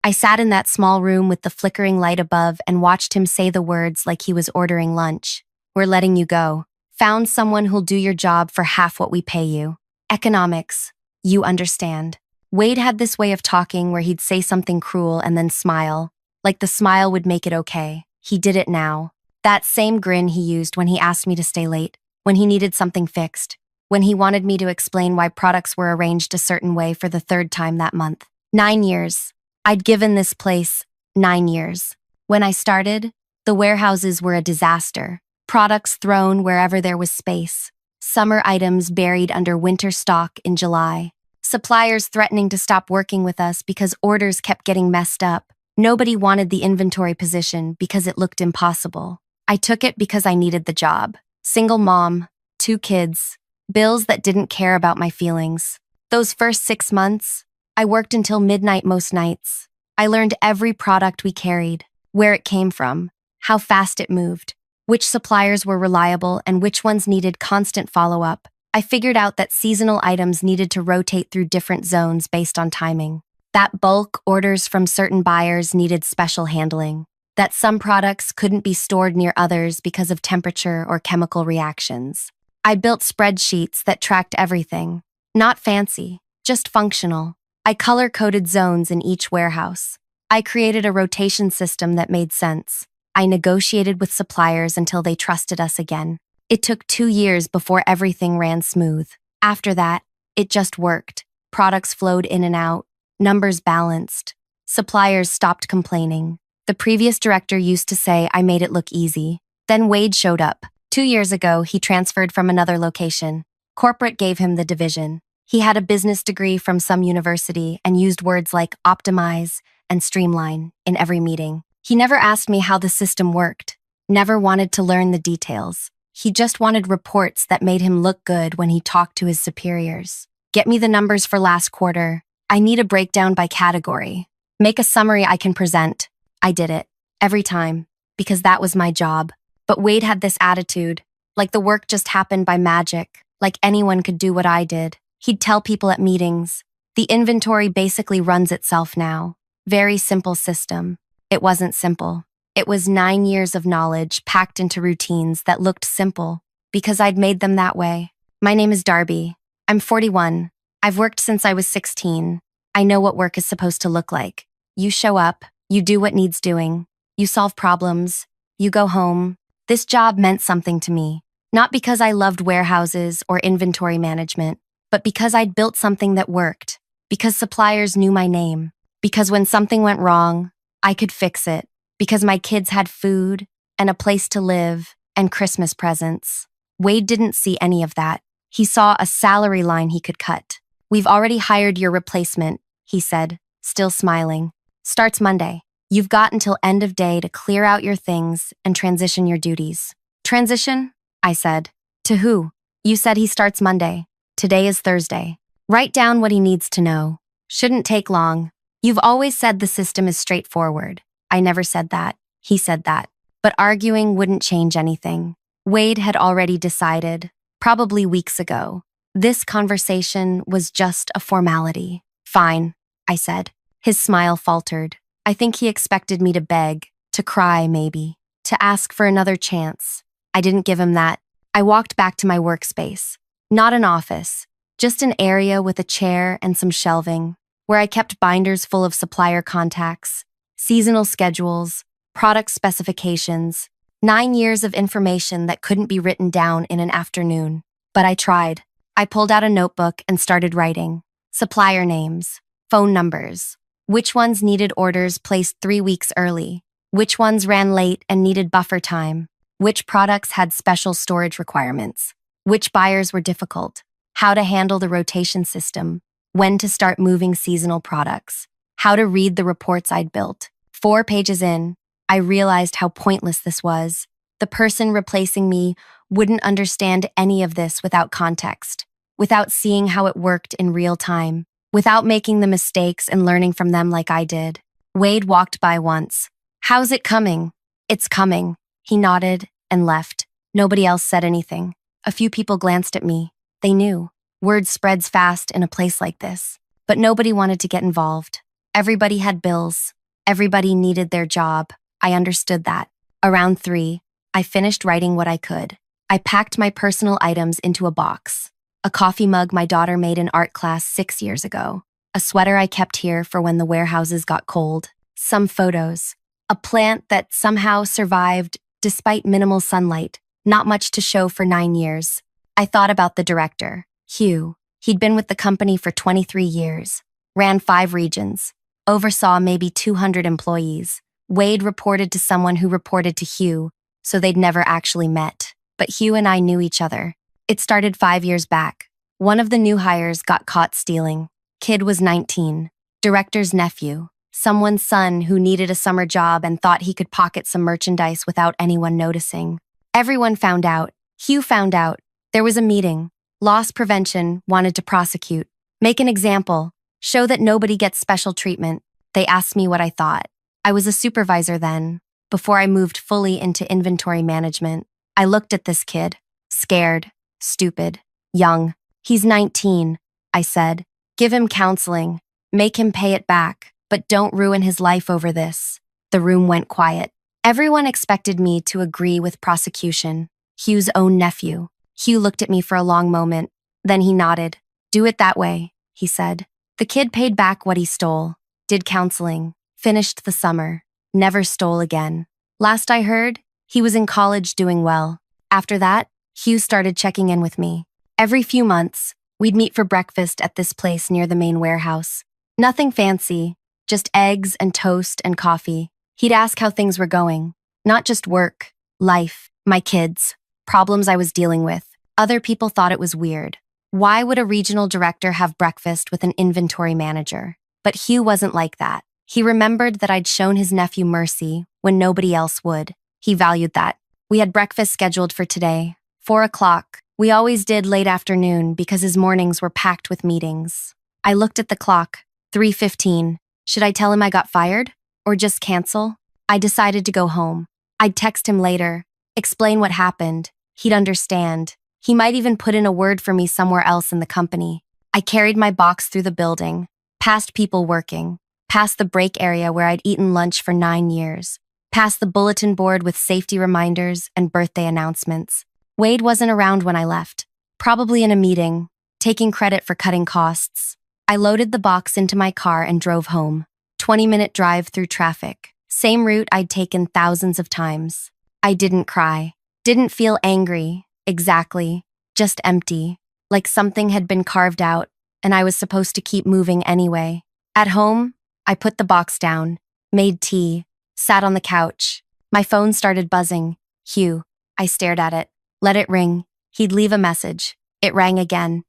I sat in that small room with the flickering light above and watched him say the words like he was ordering lunch. We're letting you go. Found someone who'll do your job for half what we pay you. Economics. You understand. Wade had this way of talking where he'd say something cruel and then smile, like the smile would make it okay. He did it now. That same grin he used when he asked me to stay late, when he needed something fixed, when he wanted me to explain why products were arranged a certain way for the third time that month. 9 years. I'd given this place 9 years. When I started, the warehouses were a disaster. Products thrown wherever there was space. Summer items buried under winter stock in July. Suppliers threatening to stop working with us because orders kept getting messed up. Nobody wanted the inventory position because it looked impossible. I took it because I needed the job. Single mom, 2 kids, bills that didn't care about my feelings. Those first 6 months, I worked until midnight most nights. I learned every product we carried, where it came from, how fast it moved, which suppliers were reliable and which ones needed constant follow-up. I figured out that seasonal items needed to rotate through different zones based on timing. That bulk orders from certain buyers needed special handling. That some products couldn't be stored near others because of temperature or chemical reactions. I built spreadsheets that tracked everything. Not fancy, just functional. I color-coded zones in each warehouse. I created a rotation system that made sense. I negotiated with suppliers until they trusted us again. It took 2 years before everything ran smooth. After that, it just worked. Products flowed in and out. Numbers balanced. Suppliers stopped complaining. The previous director used to say I made it look easy. Then Wade showed up. 2 years ago, he transferred from another location. Corporate gave him the division. He had a business degree from some university and used words like optimize and streamline in every meeting. He never asked me how the system worked, never wanted to learn the details. He just wanted reports that made him look good when he talked to his superiors. Get me the numbers for last quarter. I need a breakdown by category. Make a summary I can present. I did it. Every time. Because that was my job. But Wade had this attitude, like the work just happened by magic, like anyone could do what I did. He'd tell people at meetings, the inventory basically runs itself now. Very simple system. It wasn't simple. It was 9 years of knowledge packed into routines that looked simple because I'd made them that way. My name is Darby. I'm 41. I've worked since I was 16. I know what work is supposed to look like. You show up, you do what needs doing, you solve problems, you go home. This job meant something to me, not because I loved warehouses or inventory management, but because I'd built something that worked, because suppliers knew my name, because when something went wrong, I could fix it, because my kids had food and a place to live and Christmas presents. Wade didn't see any of that. He saw a salary line he could cut. We've already hired your replacement, he said, still smiling. Starts Monday. You've got until end of day to clear out your things and transition your duties. Transition? I said. To who? You said he starts Monday. Today is Thursday. Write down what he needs to know. Shouldn't take long. You've always said the system is straightforward. I never said that. He said that. But arguing wouldn't change anything. Wade had already decided, probably weeks ago. This conversation was just a formality. Fine, I said. His smile faltered. I think he expected me to beg, to cry maybe, to ask for another chance. I didn't give him that. I walked back to my workspace. Not an office, just an area with a chair and some shelving, where I kept binders full of supplier contacts, seasonal schedules, product specifications, 9 years of information that couldn't be written down in an afternoon. But I tried. I pulled out a notebook and started writing. Supplier names, phone numbers, which ones needed orders placed 3 weeks early, which ones ran late and needed buffer time, which products had special storage requirements, which buyers were difficult, how to handle the rotation system, when to start moving seasonal products, how to read the reports I'd built. 4 pages in, I realized how pointless this was. The person replacing me wouldn't understand any of this without context, without seeing how it worked in real time, without making the mistakes and learning from them like I did. Wade walked by once. How's it coming? It's coming. He nodded and left. Nobody else said anything. A few people glanced at me. They knew. Word spreads fast in a place like this. But nobody wanted to get involved. Everybody had bills. Everybody needed their job. I understood that. Around 3, I finished writing what I could. I packed my personal items into a box. A coffee mug my daughter made in art class 6 years ago. A sweater I kept here for when the warehouses got cold. Some photos. A plant that somehow survived despite minimal sunlight. Not much to show for 9 years. I thought about the director, Hugh. He'd been with the company for 23 years. Ran 5 regions. Oversaw maybe 200 employees. Wade reported to someone who reported to Hugh, so they'd never actually met. But Hugh and I knew each other. It started 5 years back. One of the new hires got caught stealing. Kid was 19. Director's nephew. Someone's son who needed a summer job and thought he could pocket some merchandise without anyone noticing. Everyone found out. Hugh found out. There was a meeting. Loss prevention wanted to prosecute. Make an example. Show that nobody gets special treatment. They asked me what I thought. I was a supervisor then, before I moved fully into inventory management. I looked at this kid. Scared. Stupid. Young. He's 19, I said. Give him counseling. Make him pay it back, but don't ruin his life over this. The room went quiet. Everyone expected me to agree with prosecution. Hugh's own nephew. Hugh looked at me for a long moment. Then he nodded. Do it that way, he said. The kid paid back what he stole, did counseling, finished the summer, never stole again. Last I heard, he was in college doing well. After that, Hugh started checking in with me. Every few months, we'd meet for breakfast at this place near the main warehouse. Nothing fancy, just eggs and toast and coffee. He'd ask how things were going. Not just work, life, my kids, problems I was dealing with. Other people thought it was weird. Why would a regional director have breakfast with an inventory manager? But Hugh wasn't like that. He remembered that I'd shown his nephew mercy when nobody else would. He valued that. We had breakfast scheduled for today, 4 o'clock. We always did late afternoon because his mornings were packed with meetings. I looked at the clock, 3:15. Should I tell him I got fired? Or just cancel? I decided to go home. I'd text him later, explain what happened. He'd understand. He might even put in a word for me somewhere else in the company. I carried my box through the building, past people working, past the break area where I'd eaten lunch for 9 years, past the bulletin board with safety reminders and birthday announcements. Wade wasn't around when I left, probably in a meeting, taking credit for cutting costs. I loaded the box into my car and drove home. 20-minute drive through traffic, same route I'd taken thousands of times. I didn't cry, didn't feel angry. Exactly, just empty, like something had been carved out, and I was supposed to keep moving anyway. At home, I put the box down, made tea, sat on the couch. My phone started buzzing. Hugh. I stared at it, let it ring. He'd leave a message. It rang again.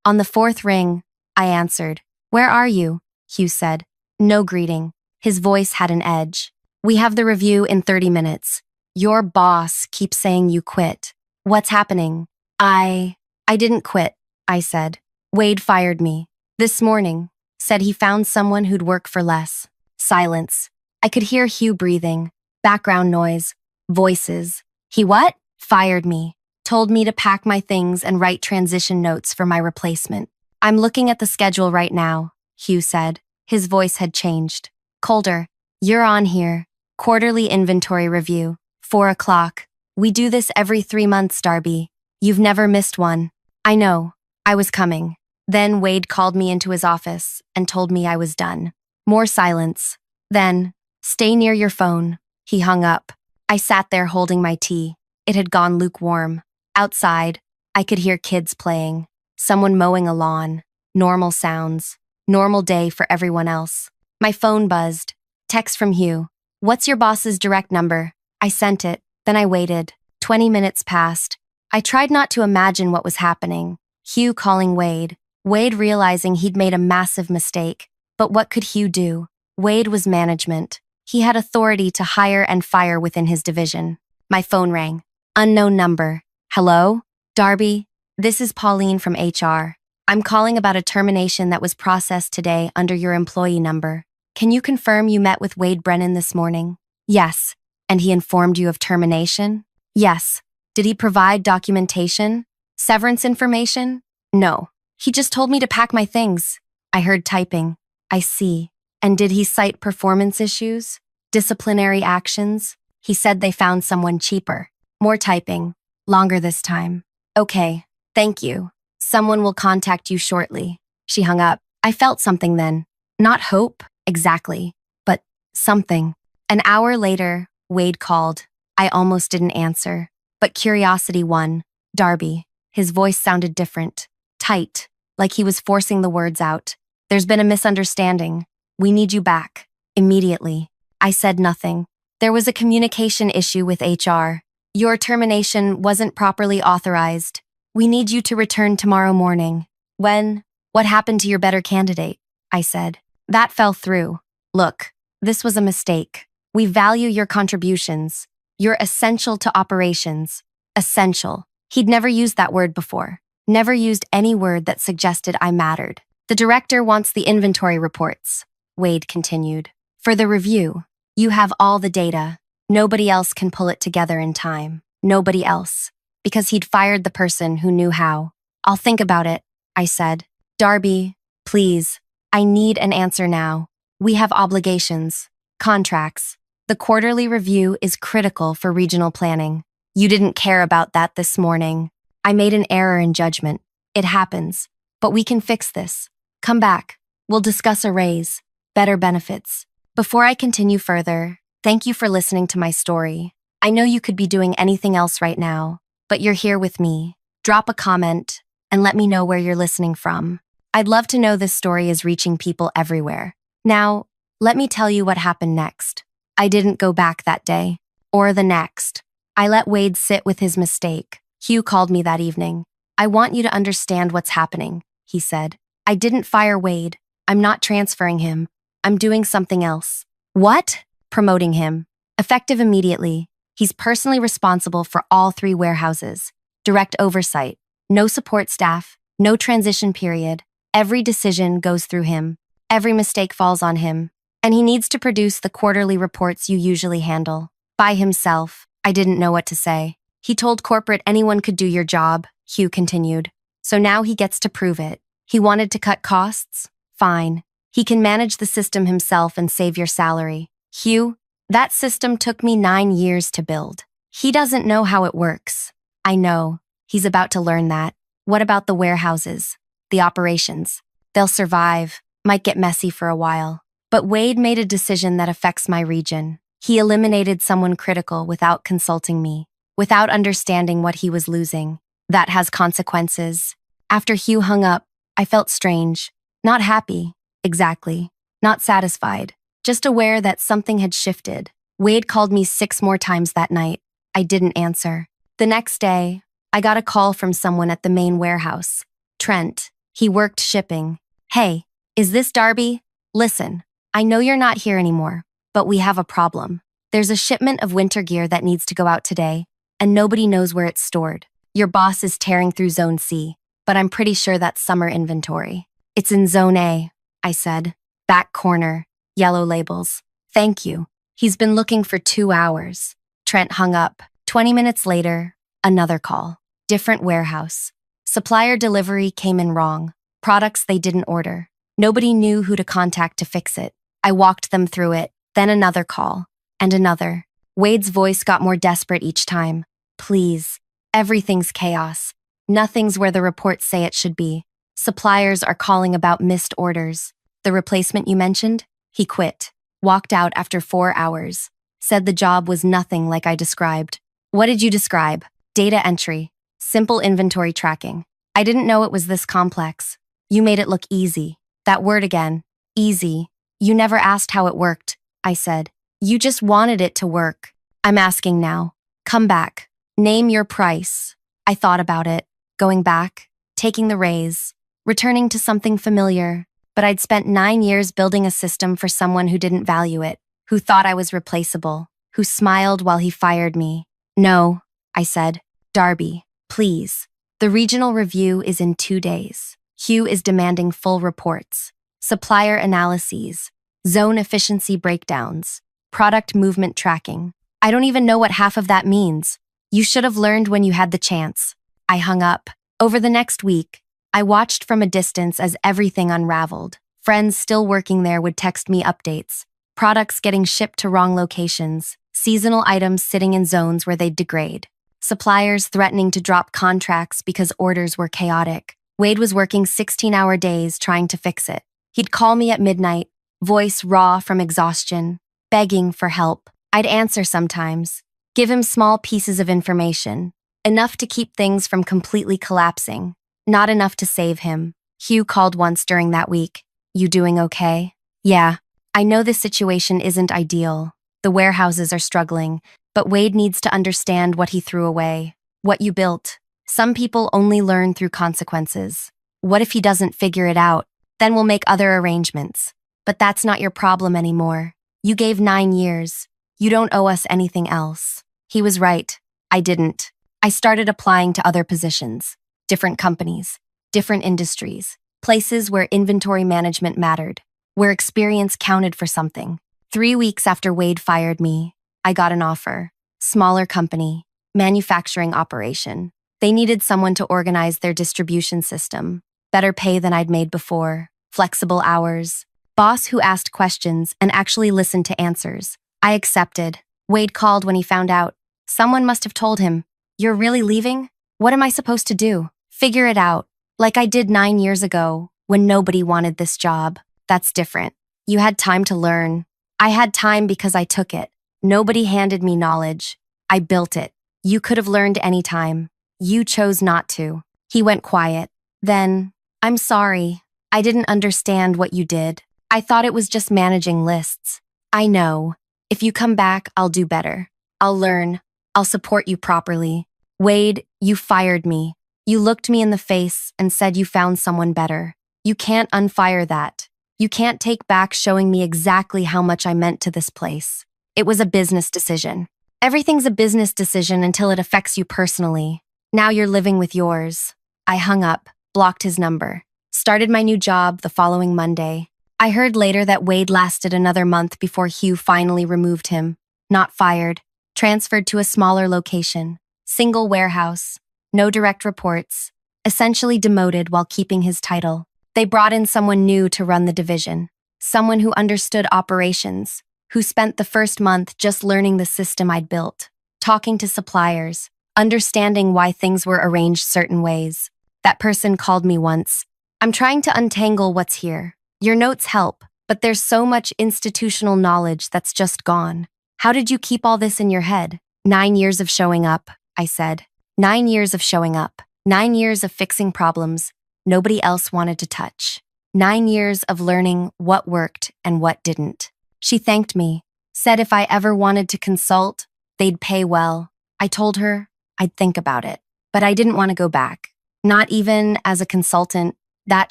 On the 4th ring, I answered. Where are you? Hugh said. No greeting. His voice had an edge. We have the review in 30 minutes. Your boss keeps saying you quit. What's happening? I didn't quit, I said. Wade fired me. This morning. Said he found someone who'd work for less. Silence. I could hear Hugh breathing. Background noise. Voices. He what? Fired me. Told me to pack my things and write transition notes for my replacement. I'm looking at the schedule right now, Hugh said. His voice had changed. Colder. You're on here. Quarterly inventory review. 4 o'clock. We do this every 3 months, Darby. You've never missed one. I know. I was coming. Then Wade called me into his office and told me I was done. More silence. Then, stay near your phone. He hung up. I sat there holding my tea. It had gone lukewarm. Outside, I could hear kids playing. Someone mowing a lawn. Normal sounds. Normal day for everyone else. My phone buzzed. Text from Hugh. What's your boss's direct number? I sent it. Then I waited. 20 minutes passed. I tried not to imagine what was happening. Hugh calling Wade. Wade realizing he'd made a massive mistake. But what could Hugh do? Wade was management. He had authority to hire and fire within his division. My phone rang. Unknown number. Hello? Darby, this is Pauline from HR. I'm calling about a termination that was processed today under your employee number. Can you confirm you met with Wade Brennan this morning? Yes. And he informed you of termination? Yes. Did he provide documentation? Severance information? No. He just told me to pack my things. I heard typing. I see. And did he cite performance issues? Disciplinary actions? He said they found someone cheaper. More typing. Longer this time. Okay, thank you. Someone will contact you shortly. She hung up. I felt something then. Not hope, exactly, but something. An hour later, Wade called. I almost didn't answer, but curiosity won. Darby. His voice sounded different. Tight, like he was forcing the words out. There's been a misunderstanding. We need you back. Immediately. I said nothing. There was a communication issue with HR. Your termination wasn't properly authorized. We need you to return tomorrow morning. When? What happened to your better candidate? I said. That fell through. Look, this was a mistake. We value your contributions. You're essential to operations. Essential. He'd never used that word before. Never used any word that suggested I mattered. The director wants the inventory reports, Wade continued. For the review. You have all the data. Nobody else can pull it together in time. Nobody else. Because he'd fired the person who knew how. I'll think about it, I said. Darby, please. I need an answer now. We have obligations. Contracts. The quarterly review is critical for regional planning. You didn't care about that this morning. I made an error in judgment. It happens. But we can fix this. Come back. We'll discuss a raise. Better benefits. Before I continue further, thank you for listening to my story. I know you could be doing anything else right now, but you're here with me. Drop a comment and let me know where you're listening from. I'd love to know this story is reaching people everywhere. Now, let me tell you what happened next. I didn't go back that day, or the next. I let Wade sit with his mistake. Hugh called me that evening. I want you to understand what's happening, he said. I didn't fire Wade. I'm not transferring him. I'm doing something else. What? Promoting him. Effective immediately. He's personally responsible for all 3 warehouses. Direct oversight. No support staff. No transition period. Every decision goes through him. Every mistake falls on him. And he needs to produce the quarterly reports you usually handle. By himself. I didn't know what to say. He told corporate anyone could do your job, Hugh continued. So now he gets to prove it. He wanted to cut costs? Fine. He can manage the system himself and save your salary. Hugh, that system took me 9 years to build. He doesn't know how it works. I know. He's about to learn that. What about the warehouses? The operations? They'll survive. Might get messy for a while. But Wade made a decision that affects my region. He eliminated someone critical without consulting me, without understanding what he was losing. That has consequences. After Hugh hung up, I felt strange. Not happy. Exactly. Not satisfied. Just aware that something had shifted. Wade called me 6 more times that night. I didn't answer. The next day, I got a call from someone at the main warehouse. Trent. He worked shipping. Hey, is this Darby? Listen, I know you're not here anymore, but we have a problem. There's a shipment of winter gear that needs to go out today, and nobody knows where it's stored. Your boss is tearing through Zone C, but I'm pretty sure that's summer inventory. It's in Zone A, I said. Back corner, yellow labels. Thank you. He's been looking for 2 hours. Trent hung up. 20 minutes later, another call. Different warehouse. Supplier delivery came in wrong. Products they didn't order. Nobody knew who to contact to fix it. I walked them through it. Then another call. And another. Wade's voice got more desperate each time. Please. Everything's chaos. Nothing's where the reports say it should be. Suppliers are calling about missed orders. The replacement you mentioned? He quit. Walked out after 4 hours. Said the job was nothing like I described. What did you describe? Data entry. Simple inventory tracking. I didn't know it was this complex. You made it look easy. That word again. Easy. You never asked how it worked, I said. You just wanted it to work. I'm asking now. Come back. Name your price. I thought about it. Going back. Taking the raise. Returning to something familiar. But I'd spent 9 years building a system for someone who didn't value it, who thought I was replaceable, who smiled while he fired me. No, I said. Darby, please. The regional review is in 2 days. Hugh is demanding full reports, supplier analyses, zone efficiency breakdowns, product movement tracking. I don't even know what half of that means. You should have learned when you had the chance. I hung up. Over the next week, I watched from a distance as everything unraveled. Friends still working there would text me updates. Products getting shipped to wrong locations. Seasonal items sitting in zones where they'd degrade. Suppliers threatening to drop contracts because orders were chaotic. Wade was working 16-hour days trying to fix it. He'd call me at midnight, voice raw from exhaustion, begging for help. I'd answer sometimes, give him small pieces of information, enough to keep things from completely collapsing, not enough to save him. Hugh called once during that week. "You doing okay?" "Yeah, I know this situation isn't ideal. The warehouses are struggling, but Wade needs to understand what he threw away, what you built. Some people only learn through consequences. What if he doesn't figure it out? Then we'll make other arrangements. But that's not your problem anymore. You gave 9 years. You don't owe us anything else." He was right. I didn't. I started applying to other positions, different companies, different industries, places where inventory management mattered, where experience counted for something. 3 weeks after Wade fired me, I got an offer. Smaller company, manufacturing operation. They needed someone to organize their distribution system. Better pay than I'd made before. Flexible hours. Boss who asked questions and actually listened to answers. I accepted. Wade called when he found out. Someone must have told him, "You're really leaving? What am I supposed to do? Figure it out. Like I did 9 years ago, when nobody wanted this job." That's different. You had time to learn. I had time because I took it. Nobody handed me knowledge. I built it. You could have learned any time. You chose not to. He went quiet. Then, "I'm sorry. I didn't understand what you did. I thought it was just managing lists. I know. If you come back, I'll do better. I'll learn. I'll support you properly." Wade, you fired me. You looked me in the face and said you found someone better. You can't unfire that. You can't take back showing me exactly how much I meant to this place. It was a business decision. Everything's a business decision until it affects you personally. Now you're living with yours. I hung up, blocked his number, started my new job the following Monday. I heard later that Wade lasted another month before Hugh finally removed him. Not fired, transferred to a smaller location, single warehouse, no direct reports, essentially demoted while keeping his title. They brought in someone new to run the division, someone who understood operations, who spent the first month just learning the system I'd built, talking to suppliers, understanding why things were arranged certain ways. That person called me once. "I'm trying to untangle what's here. Your notes help, but there's so much institutional knowledge that's just gone. How did you keep all this in your head?" 9 years of showing up, I said. 9 years of showing up. 9 years of fixing problems nobody else wanted to touch. 9 years of learning what worked and what didn't. She thanked me, said if I ever wanted to consult, they'd pay well. I told her I'd think about it, but I didn't want to go back. Not even as a consultant. That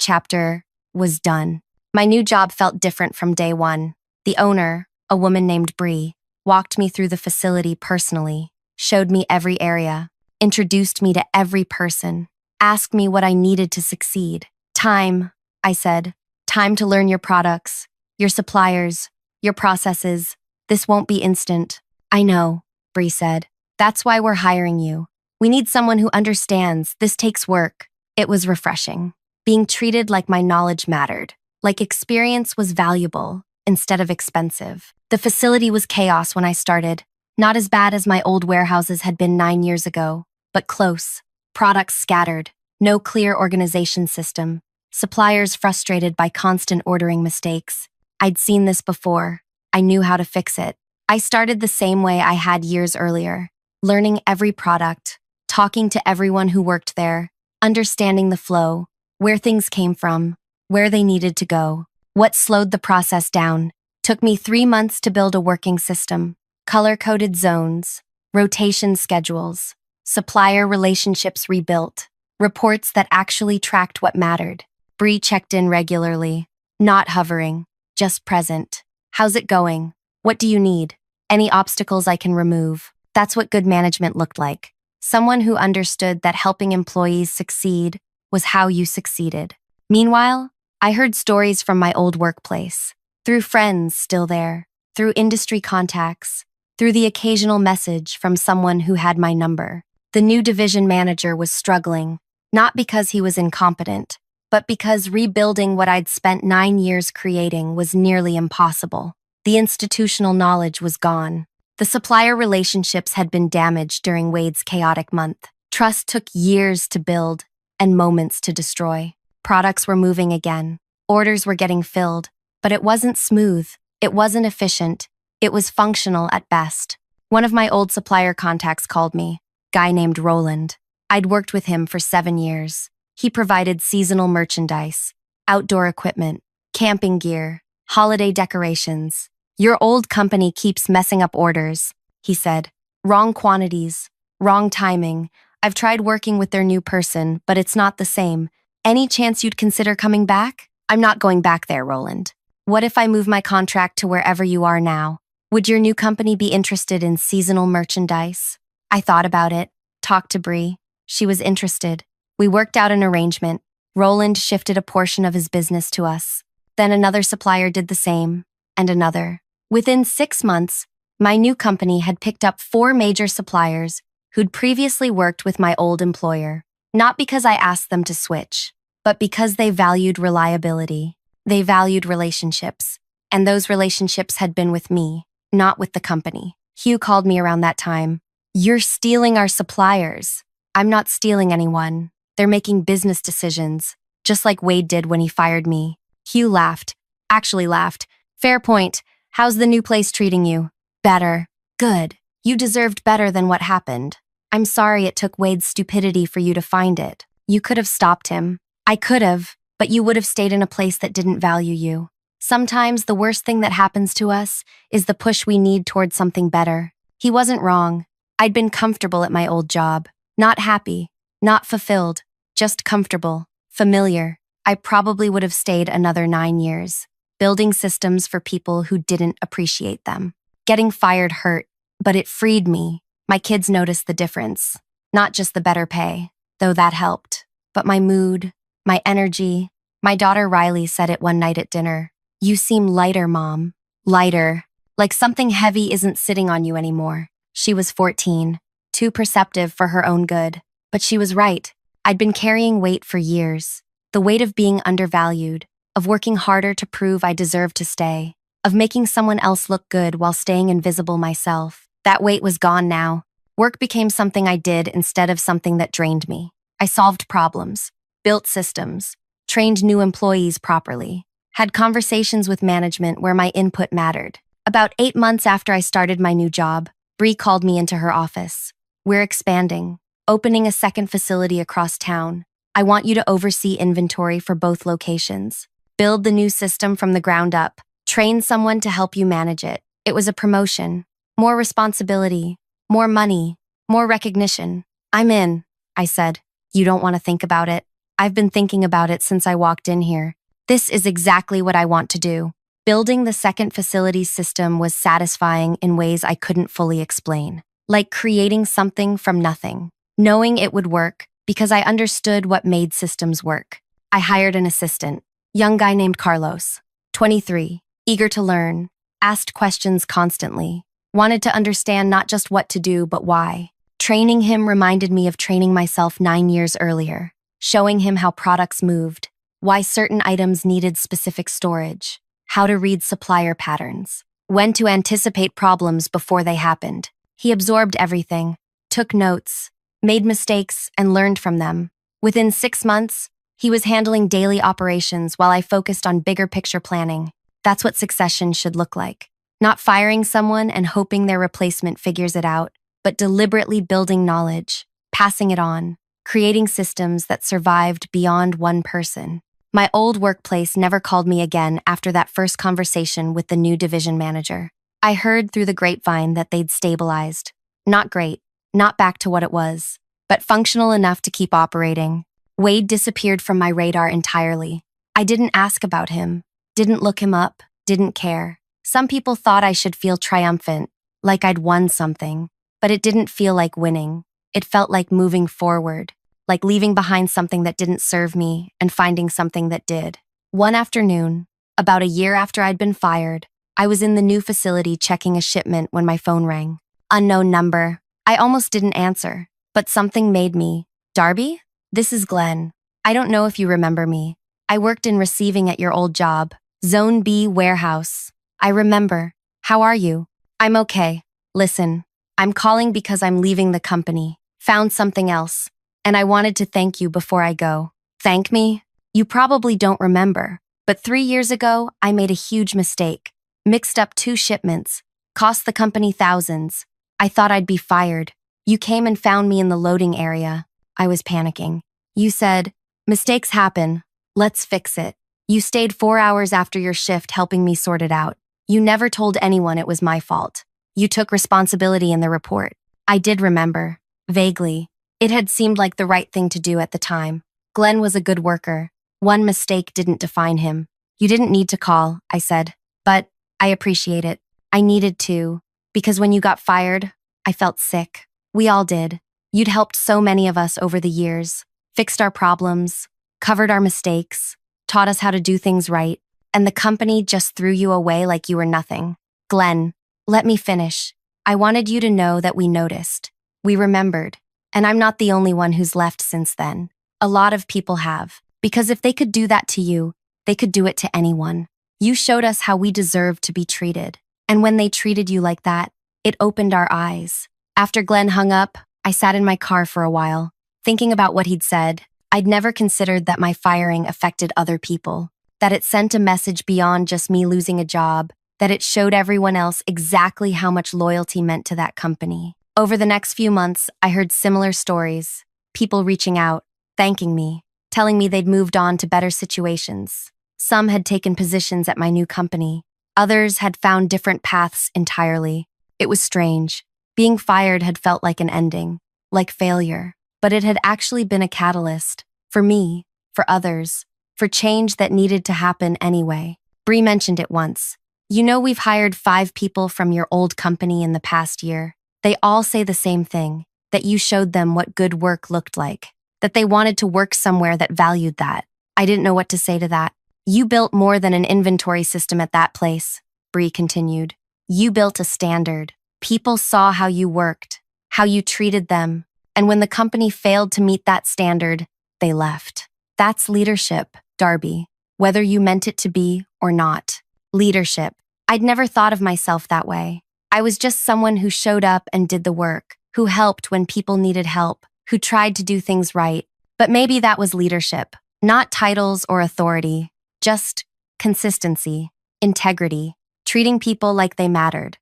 chapter was done. My new job felt different from day one. The owner, a woman named Bree, walked me through the facility personally, showed me every area, introduced me to every person, asked me what I needed to succeed. "Time," I said. "Time to learn your products, your suppliers, your processes. This won't be instant." "I know," Bree said. "That's why we're hiring you. We need someone who understands this takes work." It was refreshing. Being treated like my knowledge mattered, like experience was valuable instead of expensive. The facility was chaos when I started. Not as bad as my old warehouses had been 9 years ago, but close. Products scattered, no clear organization system, suppliers frustrated by constant ordering mistakes. I'd seen this before. I knew how to fix it. I started the same way I had years earlier, learning every product, talking to everyone who worked there, understanding the flow, where things came from, where they needed to go. What slowed the process down? Took me 3 months to build a working system, color-coded zones, rotation schedules, supplier relationships rebuilt, reports that actually tracked what mattered. Bree checked in regularly, not hovering, just present. "How's it going? What do you need? Any obstacles I can remove?" That's what good management looked like. Someone who understood that helping employees succeed was how you succeeded. Meanwhile, I heard stories from my old workplace, through friends still there, through industry contacts, through the occasional message from someone who had my number. The new division manager was struggling, not because he was incompetent, but because rebuilding what I'd spent 9 years creating was nearly impossible. The institutional knowledge was gone. The supplier relationships had been damaged during Wade's chaotic month. Trust took years to build and moments to destroy. Products were moving again. Orders were getting filled, but it wasn't smooth. It wasn't efficient. It was functional at best. One of my old supplier contacts called me, guy named Roland. I'd worked with him for 7 years. He provided seasonal merchandise, outdoor equipment, camping gear, holiday decorations. Your old company keeps messing up orders, he said. Wrong quantities, wrong timing. I've tried working with their new person, but it's not the same. Any chance you'd consider coming back? I'm not going back there, Roland. What if I move my contract to wherever you are now? Would your new company be interested in seasonal merchandise? I thought about it, talked to Bree. She was interested. We worked out an arrangement. Roland shifted a portion of his business to us. Then another supplier did the same, and another. Within 6 months, my new company had picked up 4 major suppliers who'd previously worked with my old employer. Not because I asked them to switch, but because they valued reliability. They valued relationships, and those relationships had been with me, not with the company. Hugh called me around that time. You're stealing our suppliers. I'm not stealing anyone. They're making business decisions, just like Wade did when he fired me. Hugh laughed. Actually laughed. Fair point. How's the new place treating you? Better. Good. You deserved better than what happened. I'm sorry it took Wade's stupidity for you to find it. You could have stopped him. I could have, but you would have stayed in a place that didn't value you. Sometimes the worst thing that happens to us is the push we need towards something better. He wasn't wrong. I'd been comfortable at my old job. Not happy, not fulfilled, just comfortable, familiar. I probably would have stayed another 9 years, building systems for people who didn't appreciate them. Getting fired hurt, but it freed me. My kids noticed the difference. Not just the better pay, though that helped, but my mood, my energy. My daughter Riley said it one night at dinner. You seem lighter, Mom. Lighter. Like something heavy isn't sitting on you anymore. She was 14, too perceptive for her own good. But she was right. I'd been carrying weight for years. The weight of being undervalued, of working harder to prove I deserved to stay, of making someone else look good while staying invisible myself. That weight was gone now. Work became something I did instead of something that drained me. I solved problems, built systems, trained new employees properly, had conversations with management where my input mattered. About 8 months after I started my new job, Bree called me into her office. We're expanding, opening a second facility across town. I want you to oversee inventory for both locations. Build the new system from the ground up. Train someone to help you manage it. It was a promotion. More responsibility. More money. More recognition. I'm in, I said. You don't want to think about it? I've been thinking about it since I walked in here. This is exactly what I want to do. Building the second facility system was satisfying in ways I couldn't fully explain. Like creating something from nothing. Knowing it would work because I understood what made systems work. I hired an assistant, young guy named Carlos, 23, eager to learn, asked questions constantly, wanted to understand not just what to do but why. Training him reminded me of training myself 9 years earlier, showing him how products moved, why certain items needed specific storage, how to read supplier patterns, when to anticipate problems before they happened. He absorbed everything, took notes, made mistakes, and learned from them. Within 6 months, he was handling daily operations while I focused on bigger picture planning. That's what succession should look like. Not firing someone and hoping their replacement figures it out, but deliberately building knowledge, passing it on, creating systems that survived beyond one person. My old workplace never called me again after that first conversation with the new division manager. I heard through the grapevine that they'd stabilized. Not great, not back to what it was, but functional enough to keep operating. Wade disappeared from my radar entirely. I didn't ask about him, didn't look him up, didn't care. Some people thought I should feel triumphant, like I'd won something, but it didn't feel like winning. It felt like moving forward, like leaving behind something that didn't serve me and finding something that did. One afternoon, about a year after I'd been fired, I was in the new facility checking a shipment when my phone rang. Unknown number. I almost didn't answer, but something made me. Darby? This is Glenn. I don't know if you remember me. I worked in receiving at your old job, Zone B warehouse. I remember. How are you? I'm okay. Listen, I'm calling because I'm leaving the company. Found something else. And I wanted to thank you before I go. Thank me? You probably don't remember, but 3 years ago, I made a huge mistake. Mixed up 2 shipments. Cost the company thousands. I thought I'd be fired. You came and found me in the loading area. I was panicking. You said, mistakes happen. Let's fix it. You stayed 4 hours after your shift helping me sort it out. You never told anyone it was my fault. You took responsibility in the report. I did remember. Vaguely. It had seemed like the right thing to do at the time. Glenn was a good worker. One mistake didn't define him. You didn't need to call, I said. But I appreciate it. I needed to. Because when you got fired, I felt sick. We all did. You'd helped so many of us over the years. Fixed our problems. Covered our mistakes. Taught us how to do things right. And the company just threw you away like you were nothing. Glenn, let me finish. I wanted you to know that we noticed. We remembered. And I'm not the only one who's left since then. A lot of people have. Because if they could do that to you, they could do it to anyone. You showed us how we deserved to be treated. And when they treated you like that, it opened our eyes. After Glenn hung up, I sat in my car for a while, thinking about what he'd said. I'd never considered that my firing affected other people, that it sent a message beyond just me losing a job, that it showed everyone else exactly how much loyalty meant to that company. Over the next few months, I heard similar stories, people reaching out, thanking me, telling me they'd moved on to better situations. Some had taken positions at my new company. Others had found different paths entirely. It was strange. Being fired had felt like an ending, like failure, but it had actually been a catalyst, for me, for others, for change that needed to happen anyway. Bree mentioned it once. You know, we've hired 5 people from your old company in the past year. They all say the same thing, that you showed them what good work looked like, that they wanted to work somewhere that valued that. I didn't know what to say to that. You built more than an inventory system at that place, Bree continued. You built a standard. People saw how you worked, how you treated them, and when the company failed to meet that standard, they left. That's leadership, Darby, whether you meant it to be or not. Leadership. I'd never thought of myself that way. I was just someone who showed up and did the work, who helped when people needed help, who tried to do things right. But maybe that was leadership, not titles or authority, just consistency, integrity, treating people like they mattered.